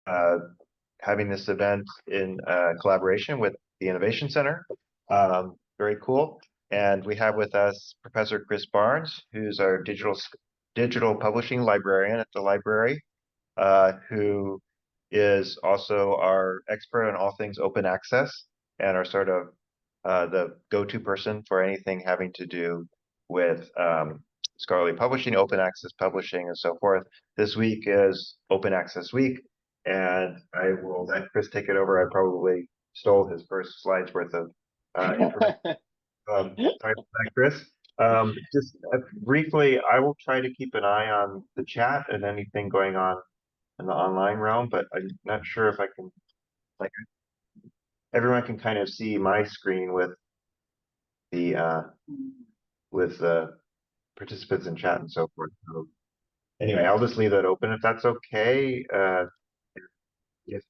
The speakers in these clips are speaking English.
uh, having this event in collaboration with the Innovation Center. Very cool. And we have with us Professor Chris Barnes, who's our digital publishing librarian at the library, who is also our expert on all things open access and our sort of the go-to person for anything having to do with scholarly publishing, open access publishing, and so forth. This week is Open Access Week, and I will let Chris take it over. I probably stole his first slide's worth of information. Sorry about that, Chris. Just briefly, I will try to keep an eye on the chat and anything going on in the online realm, but I'm not sure if I can, like, everyone can kind of see my screen the with the participants in chat and so forth. So anyway, I'll just leave that open if that's okay. If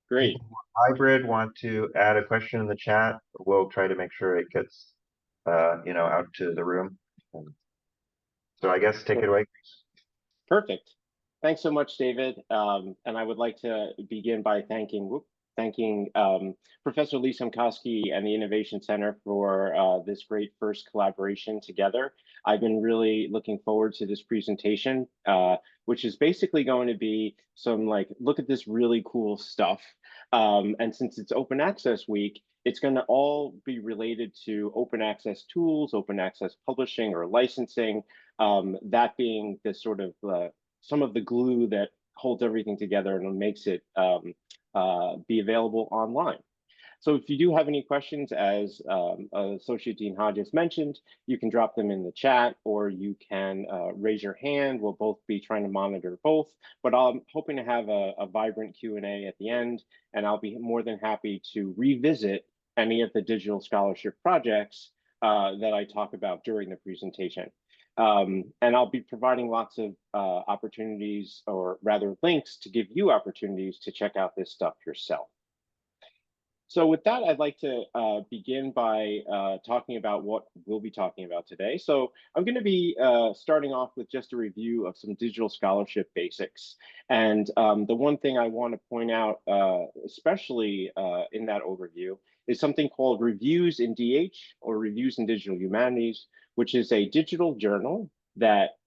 Great. hybrid want to add a question in the chat, we'll try to make sure it gets out to the room. So I guess take it away. Perfect. Thanks so much, David. And I would like to begin by thanking Professor Lee Simkowski and the Innovation Center for this great first collaboration together. I've been really looking forward to this presentation, which is basically going to be some look at this really cool stuff. And since it's Open Access Week, it's going to all be related to open access tools, open access publishing or licensing, that being the sort of some of the glue that holds everything together and makes it be available online. So if you do have any questions, as Associate Dean Hodges mentioned, you can drop them in the chat or you can raise your hand. We'll both be trying to monitor both, but I'm hoping to have a vibrant Q&A at the end, and I'll be more than happy to revisit any of the digital scholarship projects that I talk about during the presentation. And I'll be providing lots of opportunities, or rather links, to give you opportunities to check out this stuff yourself. So with that, I'd like to begin by talking about what we'll be talking about today. So I'm going to be starting off with just a review of some digital scholarship basics. And the one thing I want to point out, especially in that overview, is something called Reviews in DH, or Reviews in Digital Humanities, which is a digital journal that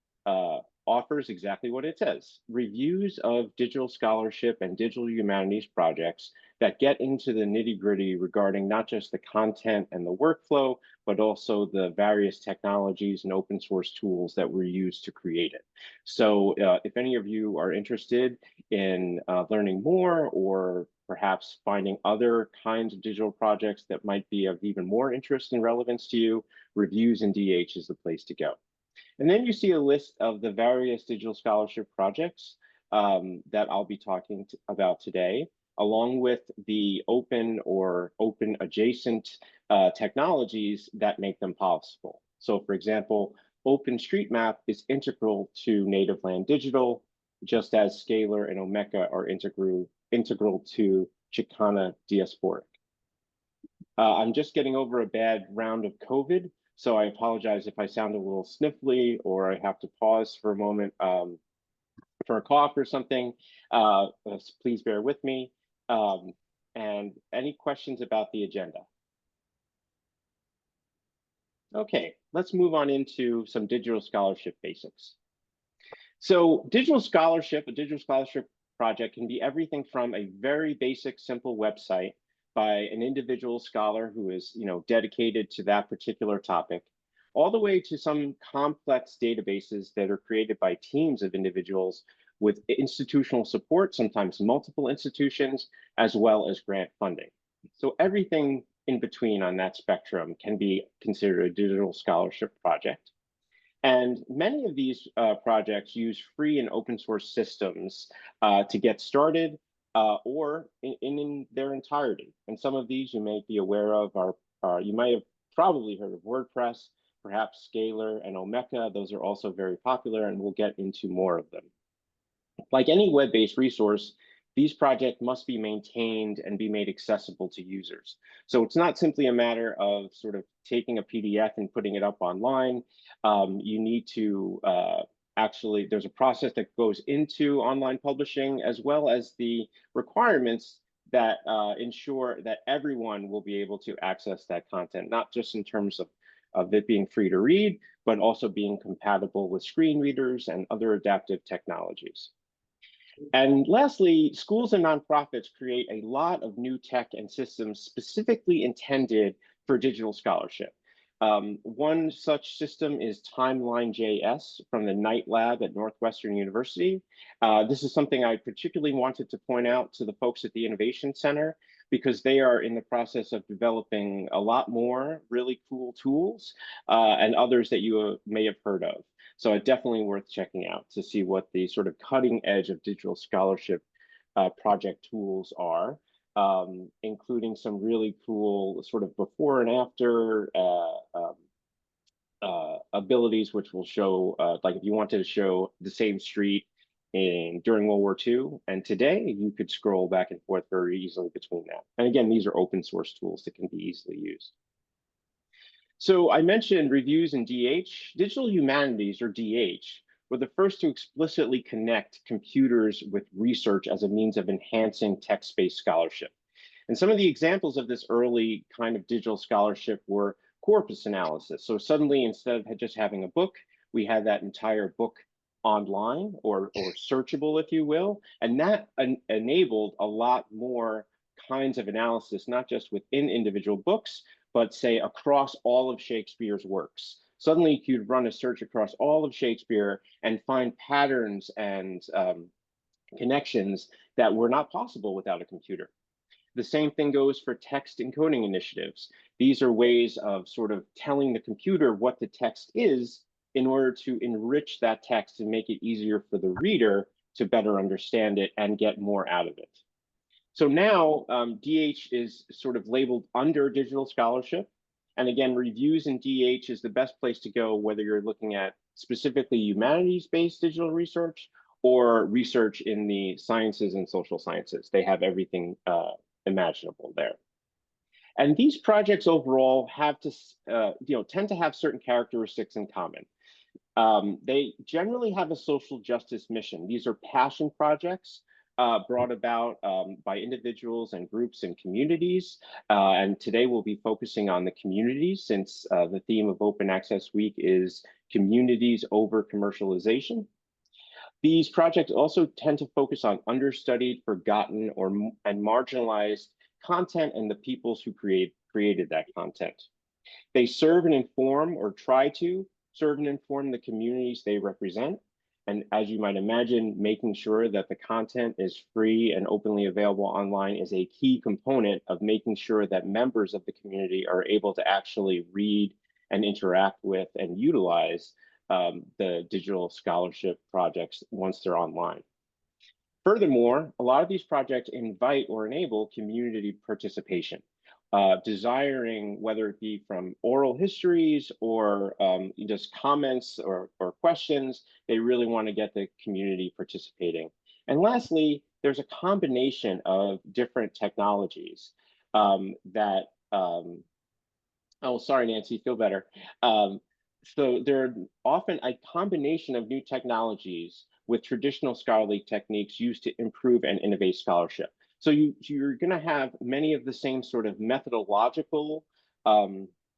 offers exactly what it says: reviews of digital scholarship and digital humanities projects that get into the nitty-gritty regarding not just the content and the workflow, but also the various technologies and open source tools that were used to create it. So if any of you are interested in learning more, or perhaps finding other kinds of digital projects that might be of even more interest and relevance to you, Reviews in DH is the place to go. And then you see a list of the various digital scholarship projects that I'll be talking about today, along with the open or open adjacent technologies that make them possible. So for example, OpenStreetMap is integral to Native Land Digital, just as Scalar and Omeka are integral to Chicana Diasporic. I'm just getting over a bad round of COVID, so I apologize if I sound a little sniffly or I have to pause for a moment for a cough or something. Please bear with me. And any questions about the agenda? Okay, let's move on into some digital scholarship basics. So a digital scholarship project can be everything from a very basic, simple website by an individual scholar who is, dedicated to that particular topic, all the way to some complex databases that are created by teams of individuals with institutional support, sometimes multiple institutions, as well as grant funding. So everything in between on that spectrum can be considered a digital scholarship project. And many of these projects use free and open source systems to get started, or in their entirety. And some of these you may be aware of you might have probably heard of WordPress, perhaps Scalar and Omeka. Those are also very popular, and we'll get into more of them. Like any web-based resource, these projects must be maintained and be made accessible to users. So it's not simply a matter of sort of taking a PDF and putting it up online. You need to actually, there's a process that goes into online publishing, as well as the requirements that ensure that everyone will be able to access that content, not just in terms of it being free to read, but also being compatible with screen readers and other adaptive technologies. And lastly, schools and nonprofits create a lot of new tech and systems specifically intended for digital scholarship. One such system is Timeline.js from the Knight Lab at Northwestern University. This is something I particularly wanted to point out to the folks at the Innovation Center, because they are in the process of developing a lot more really cool tools and others that you may have heard of. So it's definitely worth checking out to see what the sort of cutting edge of digital scholarship project tools are, including some really cool sort of before and after abilities, which will show, like if you wanted to show the same street during World War II and today, you could scroll back and forth very easily between that. And again, these are open source tools that can be easily used. So I mentioned reviews in DH. Digital humanities, or DH, were the first to explicitly connect computers with research as a means of enhancing text-based scholarship. And some of the examples of this early kind of digital scholarship were corpus analysis. So suddenly, instead of just having a book, we had that entire book online or searchable, if you will. And that enabled a lot more kinds of analysis, not just within individual books, but say across all of Shakespeare's works. Suddenly you could run a search across all of Shakespeare and find patterns and connections that were not possible without a computer. The same thing goes for text encoding initiatives. These are ways of sort of telling the computer what the text is in order to enrich that text and make it easier for the reader to better understand it and get more out of it. So now DH is sort of labeled under digital scholarship. And again, reviews in DH is the best place to go, whether you're looking at specifically humanities-based digital research or research in the sciences and social sciences. They have everything imaginable there. And these projects overall have to, tend to have certain characteristics in common. They generally have a social justice mission. These are passion projects brought about by individuals and groups and communities. And today we'll be focusing on the communities, since the theme of Open Access Week is communities over commercialization. These projects also tend to focus on understudied, forgotten, and marginalized content and the peoples who created that content. They serve and inform, or try to serve and inform, the communities they represent. And as you might imagine, making sure that the content is free and openly available online is a key component of making sure that members of the community are able to actually read and interact with and utilize the digital scholarship projects once they're online. Furthermore, a lot of these projects invite or enable community participation, desiring, whether it be from oral histories or just comments or questions, they really want to get the community participating. And lastly, there's a combination of different technologies that, oh, sorry, Nancy, feel better. So there are often a combination of new technologies with traditional scholarly techniques used to improve and innovate scholarship. So you're going to have many of the same sort of methodological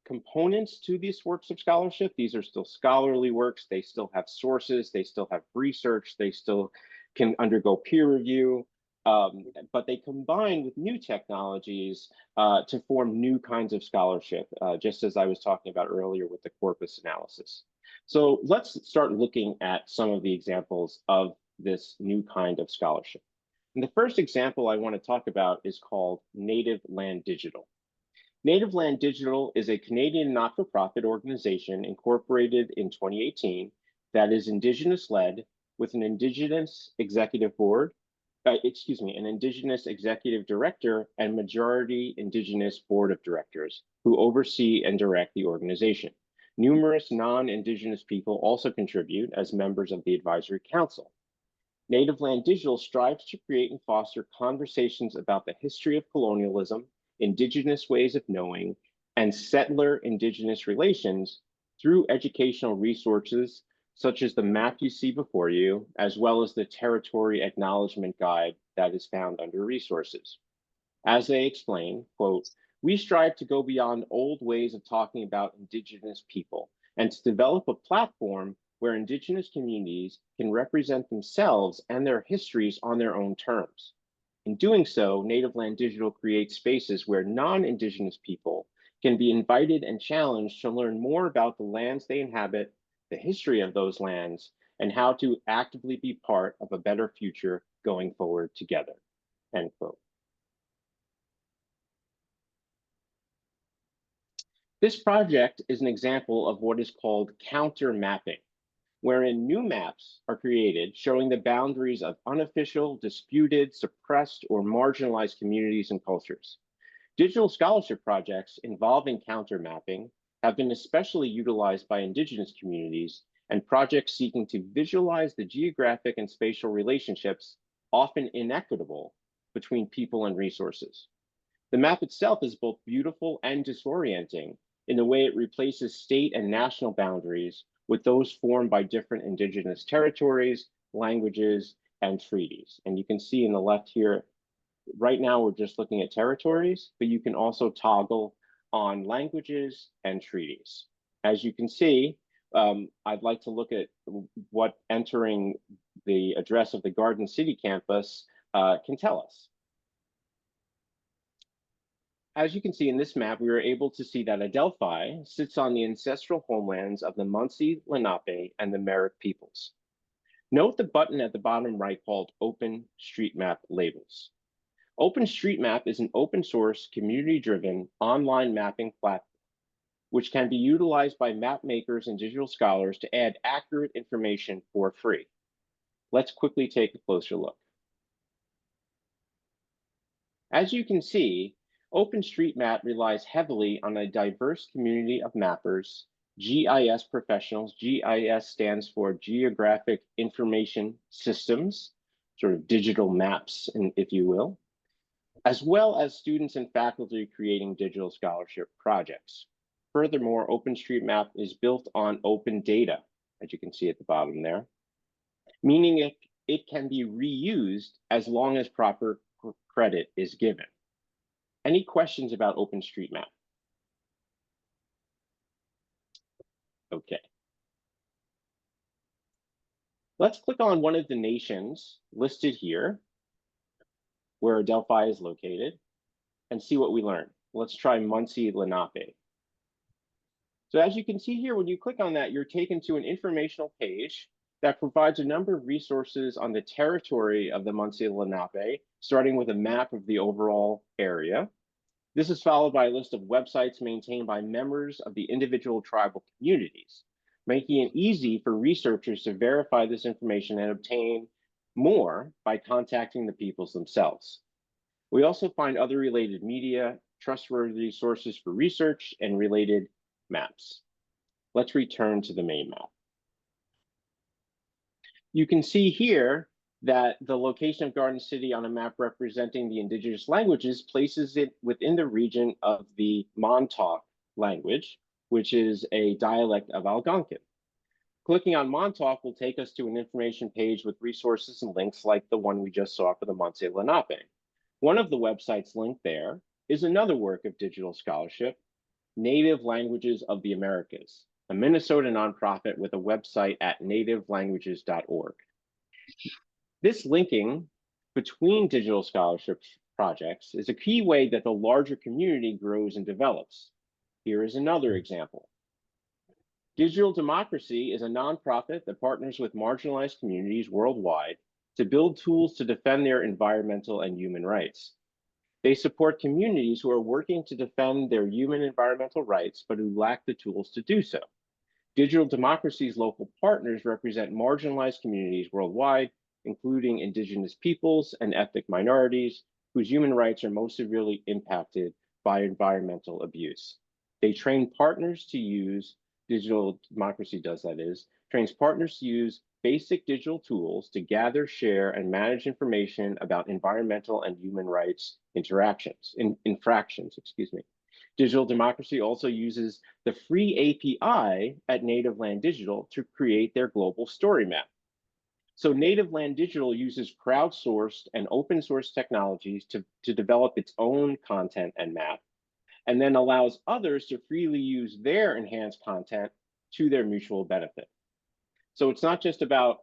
components to these works of scholarship. These are still scholarly works. They still have sources. They still have research. They still can undergo peer review. But they combine with new technologies to form new kinds of scholarship, just as I was talking about earlier with the corpus analysis. So let's start looking at some of the examples of this new kind of scholarship. And the first example I want to talk about is called Native Land Digital. Native Land Digital is a Canadian not-for-profit organization incorporated in 2018 that is Indigenous-led, with an Indigenous executive board, an Indigenous executive director and majority Indigenous board of directors who oversee and direct the organization. Numerous non-Indigenous people also contribute as members of the advisory council. Native Land Digital strives to create and foster conversations about the history of colonialism, Indigenous ways of knowing, and settler-Indigenous relations through educational resources, such as the map you see before you, as well as the territory acknowledgement guide that is found under resources. As they explain, quote, "We strive to go beyond old ways of talking about Indigenous people and to develop a platform where Indigenous communities can represent themselves and their histories on their own terms. In doing so, Native Land Digital creates spaces where non-Indigenous people can be invited and challenged to learn more about the lands they inhabit, the history of those lands, and how to actively be part of a better future going forward together." End quote. This project is an example of what is called counter mapping, wherein new maps are created showing the boundaries of unofficial, disputed, suppressed, or marginalized communities and cultures. Digital scholarship projects involving counter mapping have been especially utilized by Indigenous communities and projects seeking to visualize the geographic and spatial relationships, often inequitable, between people and resources. The map itself is both beautiful and disorienting in the way it replaces state and national boundaries with those formed by different Indigenous territories, languages, and treaties. And you can see in the left here, right now we're just looking at territories, but you can also toggle on languages and treaties. As you can see, I'd like to look at what entering the address of the Garden City campus can tell us. As you can see in this map, we were able to see that Adelphi sits on the ancestral homelands of the Munsee, Lenape, and the Merrick peoples. Note the button at the bottom right called Open Street Map Labels. OpenStreetMap is an open source, community-driven online mapping platform, which can be utilized by map makers and digital scholars to add accurate information for free. Let's quickly take a closer look. As you can see, OpenStreetMap relies heavily on a diverse community of mappers, GIS professionals. GIS stands for Geographic Information Systems, sort of digital maps, if you will, as well as students and faculty creating digital scholarship projects. Furthermore, OpenStreetMap is built on open data, as you can see at the bottom there, meaning it can be reused as long as proper credit is given. Any questions about OpenStreetMap? Okay. Let's click on one of the nations listed here, where Adelphi is located, and see what we learn. Let's try Munsee Lenape. So as you can see here, when you click on that, you're taken to an informational page that provides a number of resources on the territory of the Munsee Lenape, starting with a map of the overall area. This is followed by a list of websites maintained by members of the individual tribal communities, making it easy for researchers to verify this information and obtain more by contacting the peoples themselves. We also find other related media, trustworthy sources for research, and related maps. Let's return to the main map. You can see here that the location of Garden City on a map representing the Indigenous languages places it within the region of the Montauk language, which is a dialect of Algonquin. Clicking on Montauk will take us to an information page with resources and links like the one we just saw for the Munsee Lenape. One of the websites linked there is another work of digital scholarship, Native Languages of the Americas, a Minnesota nonprofit with a website at nativelanguages.org. This linking between digital scholarship projects is a key way that the larger community grows and develops. Here is another example. Digital Democracy is a nonprofit that partners with marginalized communities worldwide to build tools to defend their environmental and human rights. They support communities who are working to defend their human and environmental rights, but who lack the tools to do so. Digital Democracy's local partners represent marginalized communities worldwide, including Indigenous peoples and ethnic minorities, whose human rights are most severely impacted by environmental abuse. They train partners to use, Digital Democracy does that is, trains partners to use basic digital tools to gather, share, and manage information about environmental and human rights infractions. Digital democracy also uses the free API at Native Land Digital to create their global story map. So Native Land Digital uses crowdsourced and open source technologies to develop its own content and map, and then allows others to freely use their enhanced content to their mutual benefit. So it's not just about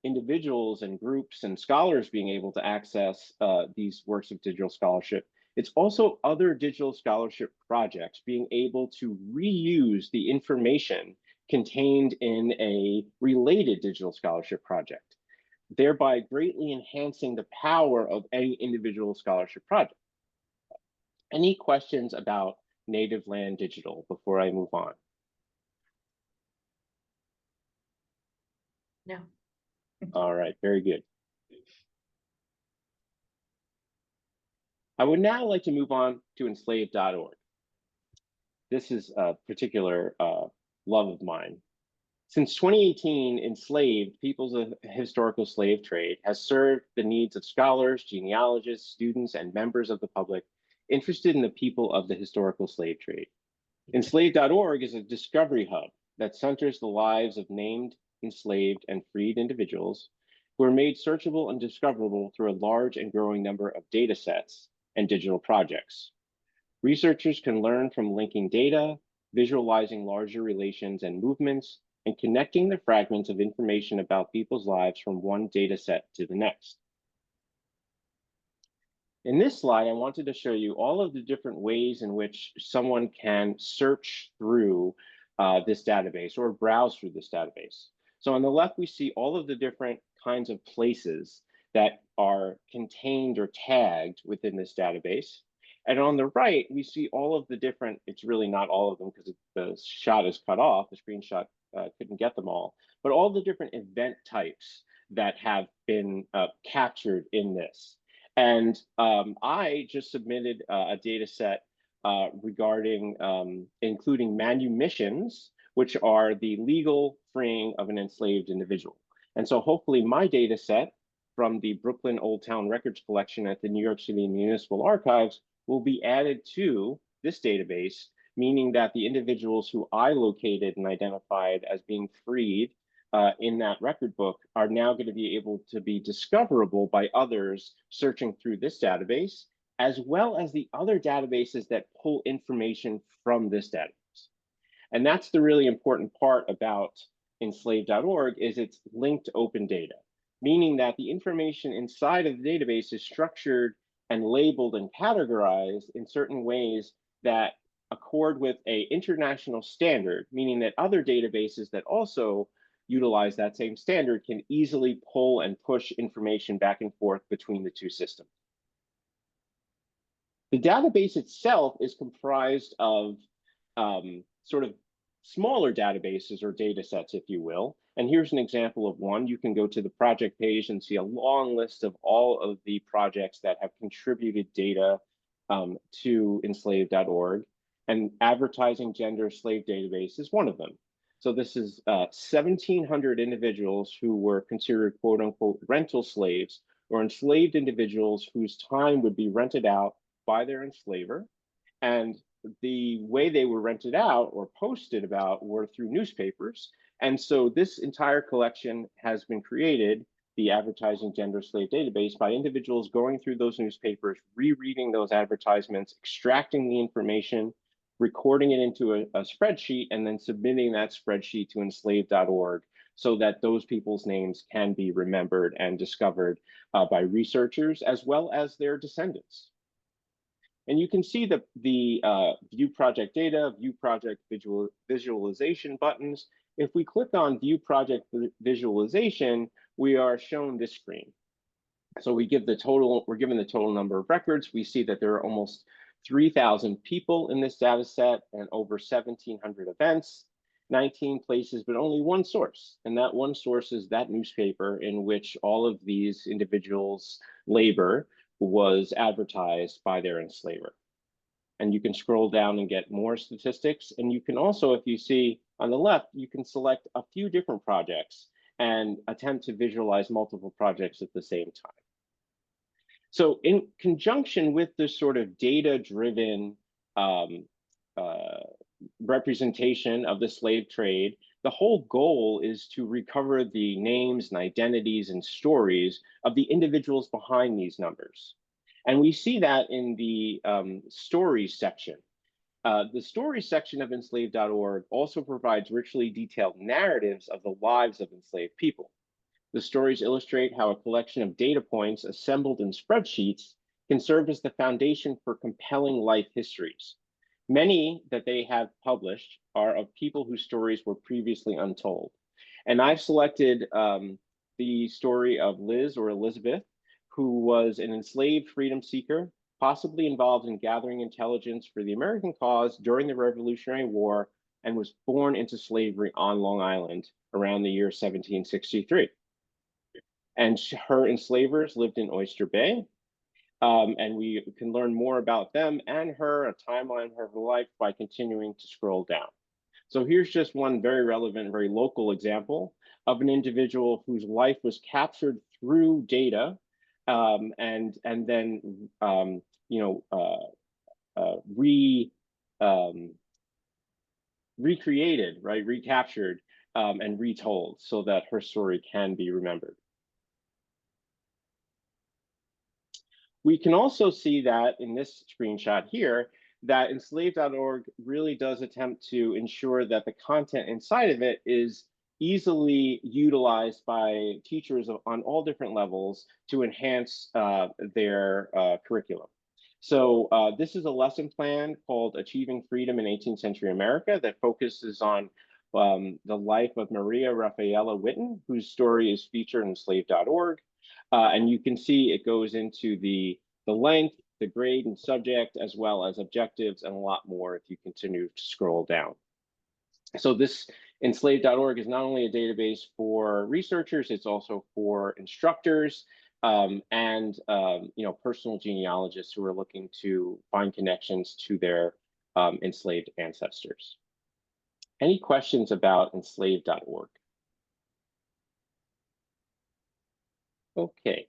individuals and groups and scholars being able to access these works of digital scholarship. It's also other digital scholarship projects being able to reuse the information contained in a related digital scholarship project, thereby greatly enhancing the power of any individual scholarship project. Any questions about Native Land Digital before I move on? No. All right, very good. I would now like to move on to enslaved.org. This is a particular love of mine. Since 2018, Enslaved, Peoples of Historical Slave Trade, has served the needs of scholars, genealogists, students, and members of the public interested in the people of the historical slave trade. Enslaved.org is a discovery hub that centers the lives of named, enslaved, and freed individuals who are made searchable and discoverable through a large and growing number of data sets and digital projects. Researchers can learn from linking data, visualizing larger relations and movements, and connecting the fragments of information about people's lives from one data set to the next. In this slide, I wanted to show you all of the different ways in which someone can search through this database or browse through this database. So on the left, we see all of the different kinds of places that are contained or tagged within this database. And on the right, we see all of the different, it's really not all of them because the shot is cut off, the screenshot couldn't get them all, but all the different event types that have been captured in this. And I just submitted a data set regarding including manumissions, which are the legal freeing of an enslaved individual. And so hopefully my data set from the Brooklyn Old Town Records collection at the New York City Municipal Archives will be added to this database, meaning that the individuals who I located and identified as being freed in that record book are now going to be able to be discoverable by others searching through this database, as well as the other databases that pull information from this database. And that's the really important part about enslaved.org is it's linked open data, meaning that the information inside of the database is structured and labeled and categorized in certain ways that accord with an international standard, meaning that other databases that also utilize that same standard can easily pull and push information back and forth between the two systems. The database itself is comprised of sort of smaller databases or data sets, if you will. And here's an example of one. You can go to the project page and see a long list of all of the projects that have contributed data to enslaved.org. And advertising gender slave database is one of them. So this is 1,700 individuals who were considered quote unquote rental slaves or enslaved individuals whose time would be rented out by their enslaver. And the way they were rented out or posted about were through newspapers. And so this entire collection has been created, the Advertising Gender Slave Database, by individuals going through those newspapers, rereading those advertisements, extracting the information, recording it into a spreadsheet, and then submitting that spreadsheet to enslaved.org so that those people's names can be remembered and discovered by researchers as well as their descendants. And you can see the View Project Data, View Project Visualization buttons. If we click on View Project Visualization, we are shown this screen. So we're given the total number of records. We see that there are almost 3,000 people in this data set and over 1,700 events, 19 places, but only one source. And that one source is that newspaper in which all of these individuals' labor was advertised by their enslaver. And you can scroll down and get more statistics. And you can also, if you see on the left, you can select a few different projects and attempt to visualize multiple projects at the same time. So in conjunction with this sort of data-driven representation of the slave trade, the whole goal is to recover the names and identities and stories of the individuals behind these numbers. And we see that in the stories section. The stories section of enslaved.org also provides richly detailed narratives of the lives of enslaved people. The stories illustrate how a collection of data points assembled in spreadsheets can serve as the foundation for compelling life histories. Many that they have published are of people whose stories were previously untold. And I've selected the story of Liz or Elizabeth, who was an enslaved freedom seeker, possibly involved in gathering intelligence for the American cause during the Revolutionary War, and was born into slavery on Long Island around the year 1763. And her enslavers lived in Oyster Bay. And we can learn more about them and her, a timeline of her life, by continuing to scroll down. So here's just one very relevant, very local example of an individual whose life was captured through data, and then recreated, right, recaptured, and retold so that her story can be remembered. We can also see that in this screenshot here, that enslaved.org really does attempt to ensure that the content inside of it is easily utilized by teachers on all different levels to enhance their curriculum. So this is a lesson plan called Achieving Freedom in 18th Century America that focuses on the life of Maria Rafaela Witten, whose story is featured in enslaved.org. And you can see it goes into the length, the grade and subject, as well as objectives, and a lot more if you continue to scroll down. So this enslaved.org is not only a database for researchers, it's also for instructors and personal genealogists who are looking to find connections to their enslaved ancestors. Any questions about enslaved.org? Okay.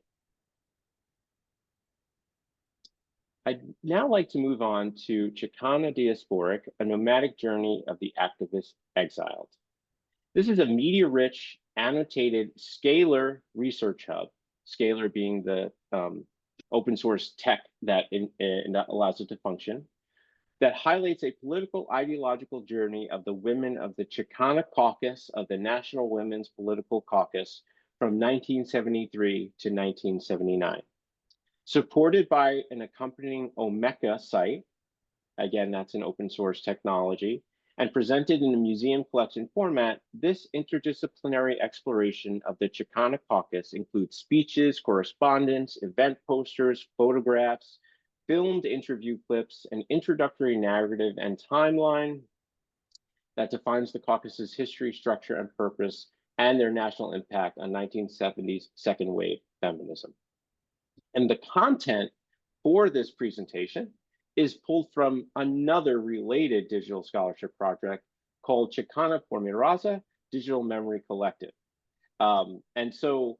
I'd now like to move on to Chicana Diasporic, a nomadic journey of the activist exiled. This is a media-rich, annotated Scalar research hub, Scalar being the open source tech that allows it to function, that highlights a political ideological journey of the women of the Chicana caucus of the National Women's Political Caucus from 1973 to 1979. Supported by an accompanying Omeka site, again, that's an open source technology, and presented in a museum collection format, this interdisciplinary exploration of the Chicana caucus includes speeches, correspondence, event posters, photographs, filmed interview clips, an introductory narrative and timeline that defines the caucus's history, structure, and purpose, and their national impact on 1970s second wave feminism. And the content for this presentation is pulled from another related digital scholarship project called Chicana por mi Raza Digital Memory Collective. And so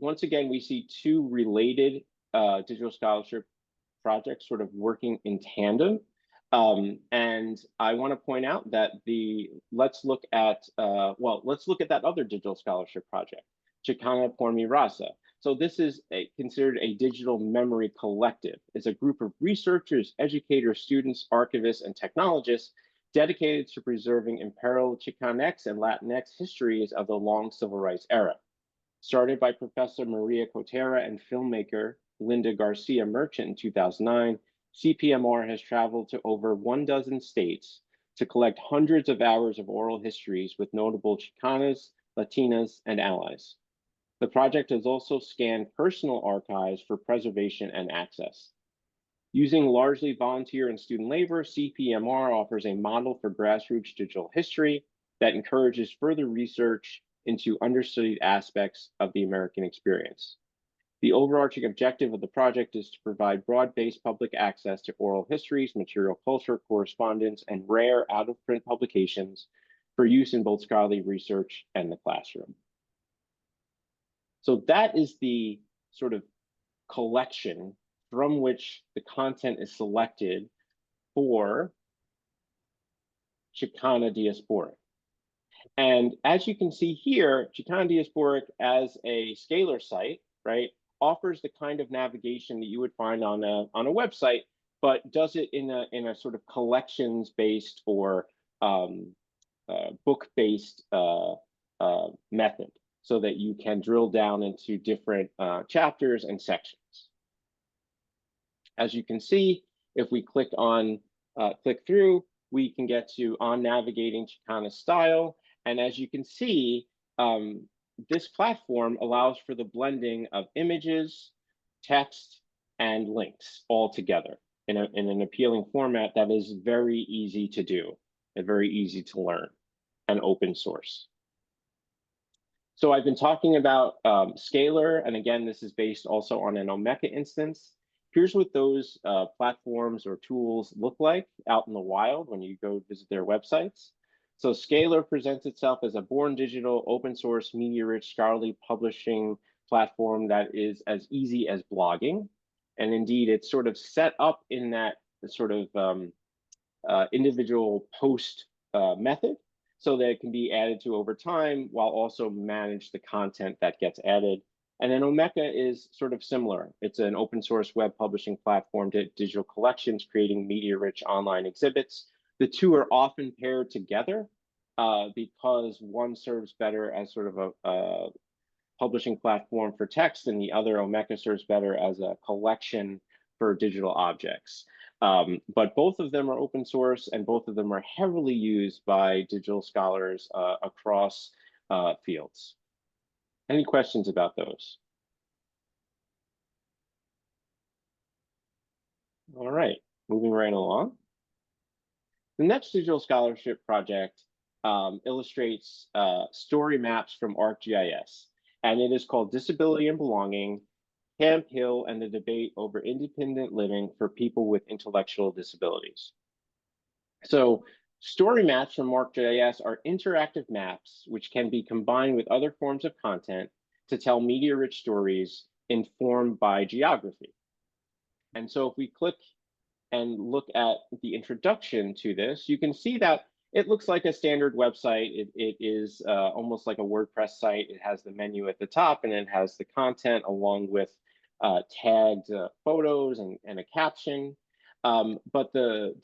once again, we see two related digital scholarship projects sort of working in tandem. And I want to point out that let's look at that other digital scholarship project, Chicana por mi Raza. So this is considered a digital memory collective. It's a group of researchers, educators, students, archivists, and technologists dedicated to preserving imperiled Chicanx and Latinx histories of the long civil rights era. Started by Professor Maria Cotera and filmmaker Linda Garcia Merchant in 2009, CPMR has traveled to over 12 states to collect hundreds of hours of oral histories with notable Chicanas, Latinas, and allies. The project has also scanned personal archives for preservation and access. Using largely volunteer and student labor, CPMR offers a model for grassroots digital history that encourages further research into understudied aspects of the American experience. The overarching objective of the project is to provide broad-based public access to oral histories, material culture, correspondence, and rare out-of-print publications for use in both scholarly research and the classroom. So that is the sort of collection from which the content is selected for Chicana diasporic. And as you can see here, Chicana diasporic as a Scalar site, right, offers the kind of navigation that you would find on a website, but does it in a sort of collections-based or book-based method, so that you can drill down into different chapters and sections. As you can see, if we click through, we can get to on navigating Chicana style. And as you can see, this platform allows for the blending of images, text, and links all together in an appealing format that is very easy to do and very easy to learn and open source. So I've been talking about Scalar, and again, this is based also on an Omeka instance. Here's what those platforms or tools look like out in the wild when you go visit their websites. So Scalar presents itself as a born digital, open source, media-rich, scholarly publishing platform that is as easy as blogging. And indeed, it's sort of set up in that sort of individual post method, so that it can be added to over time while also manage the content that gets added. And then Omeka is sort of similar. It's an open source web publishing platform to digital collections, creating media-rich online exhibits. The two are often paired together because one serves better as sort of a publishing platform for text, and the other, Omeka, serves better as a collection for digital objects. But both of them are open source, and both of them are heavily used by digital scholars across fields. Any questions about those? All right, moving right along. The next digital scholarship project illustrates story maps from ArcGIS, and it is called Disability and Belonging, Camp Hill and the Debate Over Independent Living for People with Intellectual Disabilities. So story maps from ArcGIS are interactive maps which can be combined with other forms of content to tell media-rich stories informed by geography. And so if we click and look at the introduction to this, you can see that it looks like a standard website. It is almost like a WordPress site. It has the menu at the top, and it has the content along with tagged photos and a caption. But the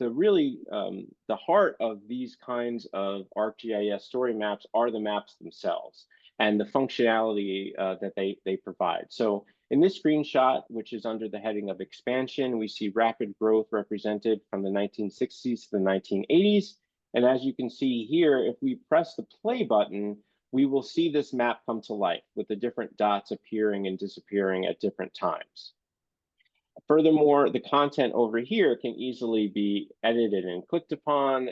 heart of these kinds of ArcGIS story maps are the maps themselves and the functionality that they provide. So in this screenshot, which is under the heading of expansion, we see rapid growth represented from the 1960s to the 1980s. And as you can see here, if we press the play button, we will see this map come to life with the different dots appearing and disappearing at different times. Furthermore, the content over here can easily be edited and clicked upon,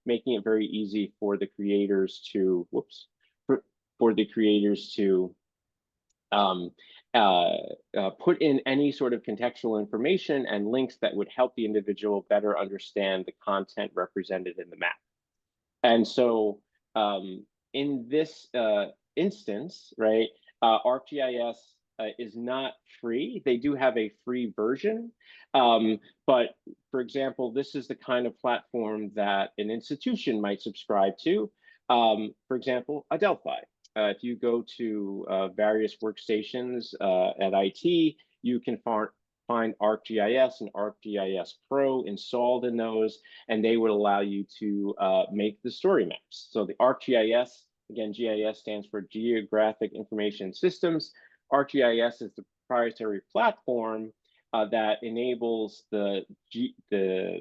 making it very easy for the creators to, put in any sort of contextual information and links that would help the individual better understand the content represented in the map. And so in this instance, right, ArcGIS is not free. They do have a free version, but for example, this is the kind of platform that an institution might subscribe to. For example, Adelphi. If you go to various workstations at IT, you can find ArcGIS and ArcGIS Pro installed in those, and they would allow you to make the story maps. So the ArcGIS, again, GIS stands for Geographic Information Systems. ArcGIS is the proprietary platform that enables the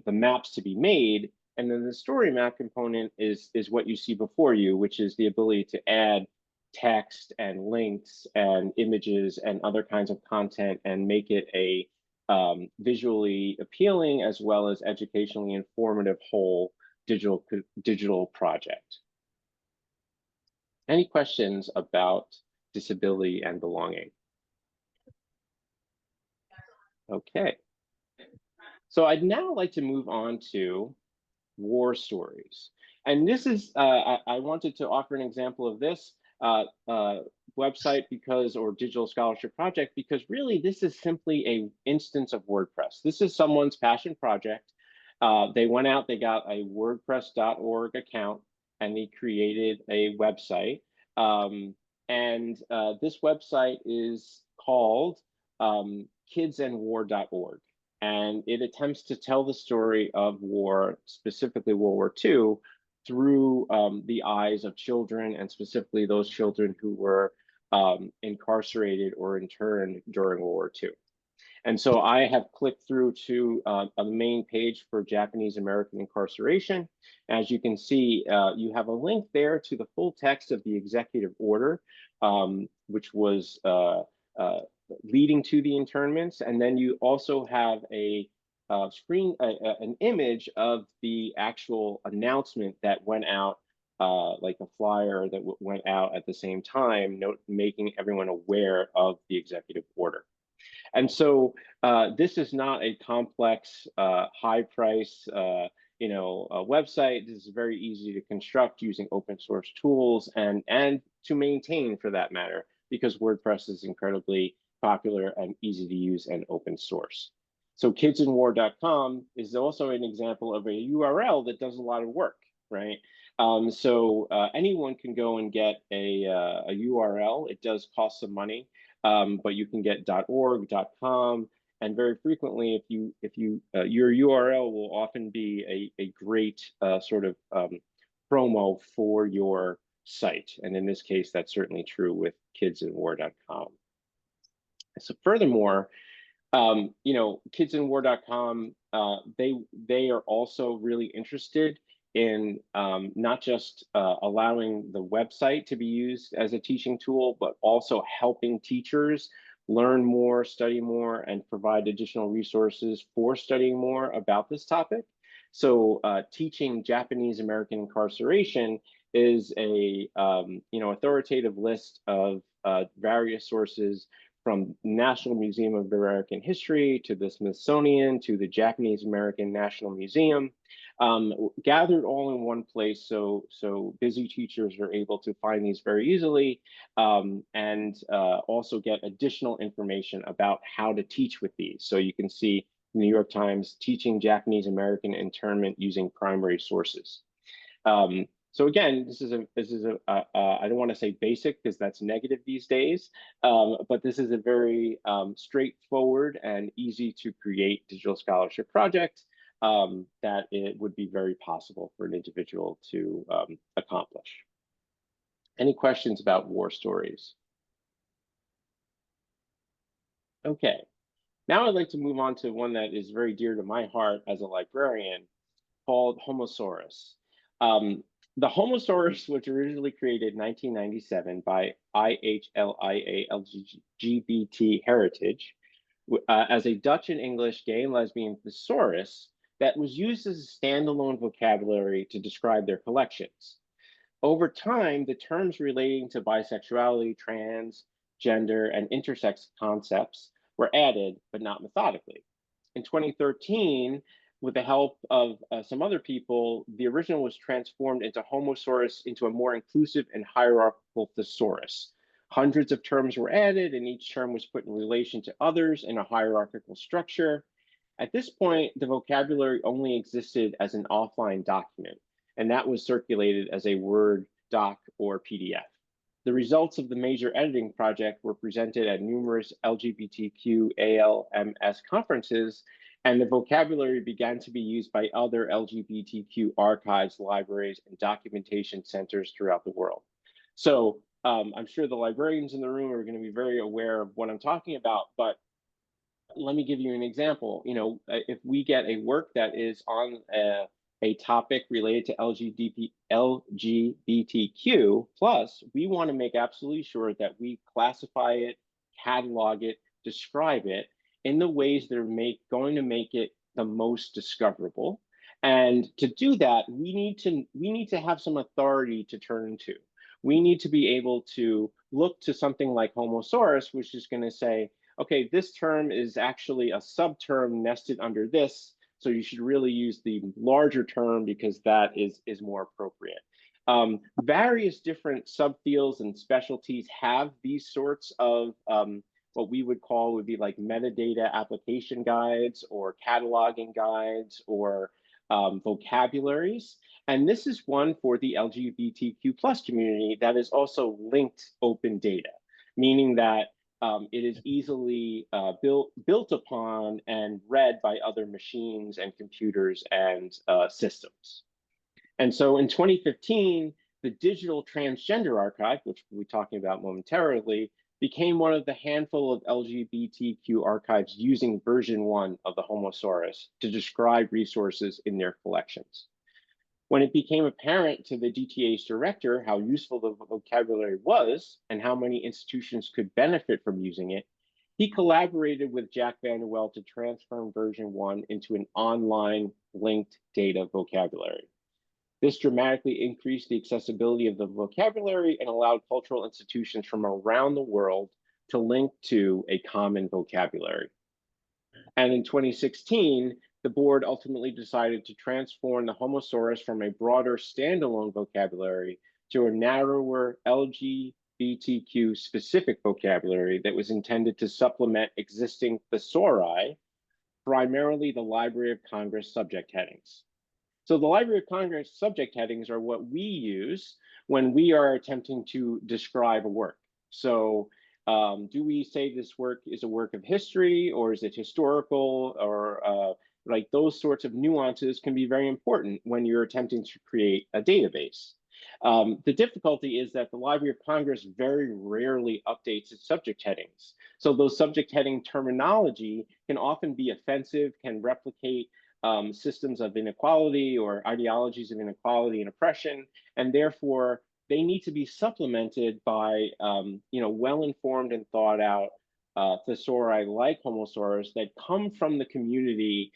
maps to be made. And then the story map component is what you see before you, which is the ability to add text and links and images and other kinds of content and make it a visually appealing as well as educationally informative whole digital project. Any questions about disability and belonging? Okay. So I'd now like to move on to war stories. And this is, I wanted to offer an example of this website or digital scholarship project, because really this is simply an instance of WordPress. This is someone's passion project. They went out, they got a WordPress.org account, and they created a website. And this website is called kidsandwar.org. And it attempts to tell the story of war, specifically World War II, through the eyes of children, and specifically those children who were incarcerated or interned during World War II. And so I have clicked through to a main page for Japanese American incarceration. As you can see, you have a link there to the full text of the executive order, which was leading to the internments. And then you also have a an image of the actual announcement that went out, like a flyer that went out at the same time, making everyone aware of the executive order. And so this is not a complex, high price, website. This is very easy to construct using open source tools and to maintain, for that matter, because WordPress is incredibly popular and easy to use and open source. So kidsandwar.com is also an example of a URL that does a lot of work, right? So anyone can go and get a URL. It does cost some money. But you can get .org, .com, and very frequently, your URL will often be a great sort of promo for your site. And in this case, that's certainly true with kidsandwar.com. So furthermore, kidsandwar.com, they are also really interested in not just allowing the website to be used as a teaching tool, but also helping teachers learn more, study more, and provide additional resources for studying more about this topic. So teaching Japanese American incarceration is a authoritative list of various sources, from National Museum of American History to the Smithsonian to the Japanese American National Museum, gathered all in one place, so busy teachers are able to find these very easily, and also get additional information about how to teach with these. So you can see New York Times teaching Japanese American internment using primary sources. So again, this is a I don't want to say basic because that's negative these days, but this is a very straightforward and easy to create digital scholarship project that it would be very possible for an individual to accomplish. Any questions about war stories? Okay, now I'd like to move on to one that is very dear to my heart as a librarian, called Homosaurus. The Homosaurus was originally created in 1997 by IHLIA LGBT Heritage as a Dutch and English gay and lesbian thesaurus that was used as a standalone vocabulary to describe their collections. Over time, the terms relating to bisexuality, trans, gender, and intersex concepts were added, but not methodically. In 2013, with the help of some other people, the original was transformed into Homosaurus into a more inclusive and hierarchical thesaurus. Hundreds of terms were added, and each term was put in relation to others in a hierarchical structure. At this point, the vocabulary only existed as an offline document, and that was circulated as a Word doc or PDF. The results of the major editing project were presented at numerous LGBTQ ALMS conferences, and the vocabulary began to be used by other LGBTQ archives, libraries, and documentation centers throughout the world. So I'm sure the librarians in the room are going to be very aware of what I'm talking about, but let me give you an example. If we get a work that is on a topic related to LGBTQ plus, we want to make absolutely sure that we classify it, catalog it, describe it in the ways that are going to make it the most discoverable. And to do that, we need to have some authority to turn to. We need to be able to look to something like Homosaurus, which is going to say, okay, this term is actually a subterm nested under this, so you should really use the larger term because that is more appropriate. Various different subfields and specialties have these sorts of what we would be like metadata application guides or cataloging guides or vocabularies. And this is one for the LGBTQ plus community that is also linked open data, meaning that it is easily built upon and read by other machines and computers and systems. And so in 2015, the Digital Transgender Archive, which we'll be talking about momentarily, became one of the handful of LGBTQ archives using version 1 of the Homosaurus to describe resources in their collections. When it became apparent to the DTA's director how useful the vocabulary was and how many institutions could benefit from using it, he collaborated with Jack Vanderwell to transform version 1 into an online linked data vocabulary. This dramatically increased the accessibility of the vocabulary and allowed cultural institutions from around the world to link to a common vocabulary. And in 2016, the board ultimately decided to transform the Homosaurus from a broader standalone vocabulary to a narrower LGBTQ specific vocabulary that was intended to supplement existing thesauri, primarily the Library of Congress subject headings. So the Library of Congress subject headings are what we use when we are attempting to describe a work. So do we say this work is a work of history, or is it historical, or like those sorts of nuances can be very important when you're attempting to create a database. The difficulty is that the Library of Congress very rarely updates its subject headings. So those subject heading terminology can often be offensive, can replicate systems of inequality or ideologies of inequality and oppression, and therefore they need to be supplemented by well-informed and thought out thesauri like Homosaurus that come from the community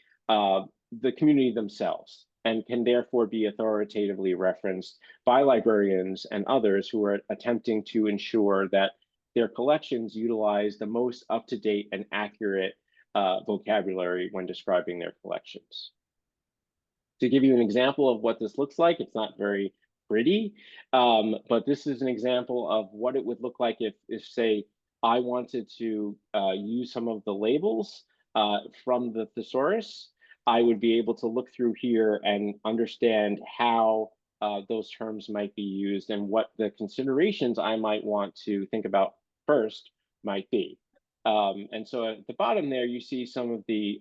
themselves, and can therefore be authoritatively referenced by librarians and others who are attempting to ensure that their collections utilize the most up-to-date and accurate vocabulary when describing their collections. To give you an example of what this looks like, it's not very pretty, but this is an example of what it would look like if say, I wanted to use some of the labels from the thesaurus. I would be able to look through here and understand how those terms might be used and what the considerations I might want to think about first might be. And so at the bottom there, you see some of the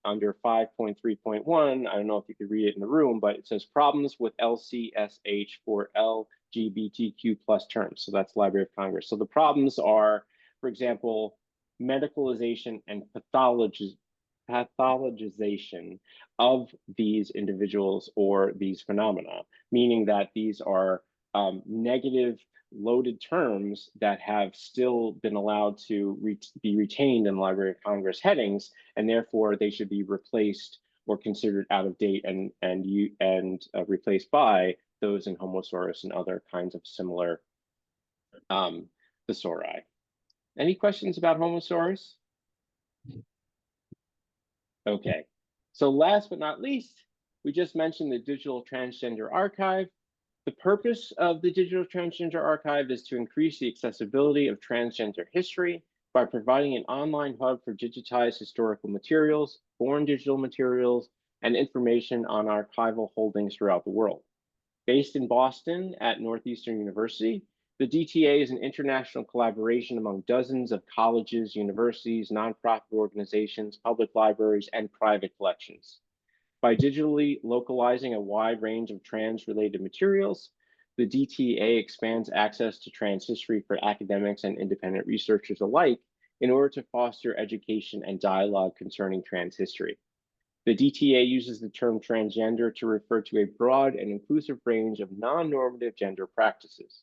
under 5.3.1, I don't know if you could read it in the room, but it says problems with LCSH for LGBTQ plus terms. So that's Library of Congress. So the problems are, for example, medicalization and pathologization of these individuals or these phenomena, meaning that these are negative loaded terms that have still been allowed to be retained in the Library of Congress headings, and therefore they should be replaced or considered out of date and replaced by those in Homosaurus and other kinds of similar thesauri. Any questions about Homosaurus? Okay, so last but not least, we just mentioned the Digital Transgender Archive. The purpose of the Digital Transgender Archive is to increase the accessibility of transgender history by providing an online hub for digitized historical materials, foreign digital materials, and information on archival holdings throughout the world. Based in Boston at Northeastern University, the DTA is an international collaboration among dozens of colleges, universities, nonprofit organizations, public libraries, and private collections. By digitally localizing a wide range of trans-related materials, the DTA expands access to trans history for academics and independent researchers alike in order to foster education and dialogue concerning trans history. The DTA uses the term transgender to refer to a broad and inclusive range of non-normative gender practices.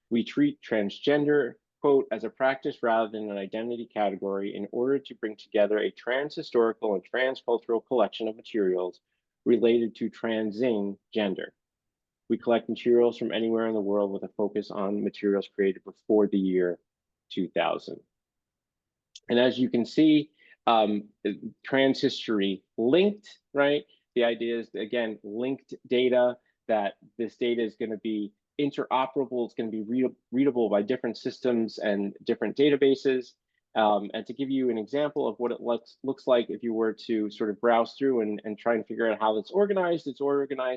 We treat transgender, quote, as a practice rather than an identity category in order to bring together a trans-historical and trans-cultural collection of materials related to transing gender. We collect materials from anywhere in the world with a focus on materials created before the year 2000. And as you can see, trans history linked, right? The idea is, again, linked data, that this data is going to be interoperable, it's going to be readable by different systems and different databases. And to give you an example of what it looks like if you were to sort of browse through and try and figure out how it's organized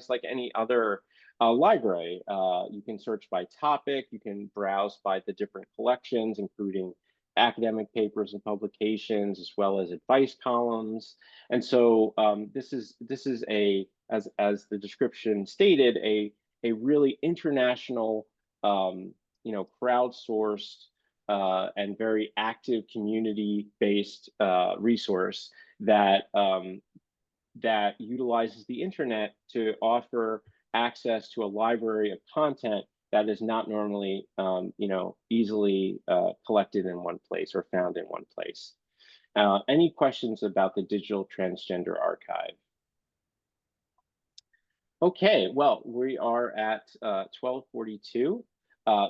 like any other library. You can search by topic, you can browse by the different collections, including academic papers and publications, as well as advice columns. And so this is as the description stated, a really international, crowdsourced and very active community-based resource that that utilizes the internet to offer access to a library of content that is not normally, easily collected in one place or found in one place. Any questions about the Digital Transgender Archive? Okay, well, we are at 12:42.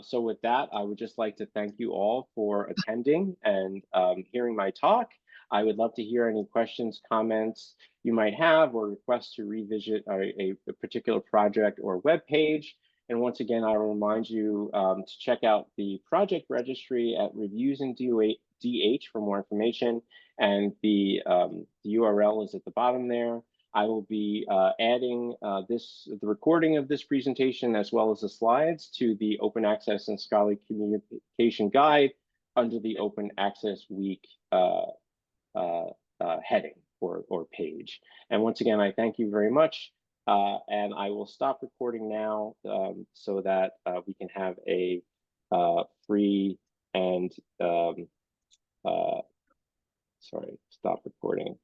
So with that, I would just like to thank you all for attending and hearing my talk. I would love to hear any questions, comments you might have, or requests to revisit a particular project or web page. And once again, I will remind you to check out the project registry at Reviews in DH for more information. And the URL is at the bottom there. I will be adding the recording of this presentation as well as the slides to the Open Access and Scholarly Communication Guide under the Open Access Week heading or page. And once again, I thank you very much. And I will stop recording now so that we can have a free and, sorry, stop recording.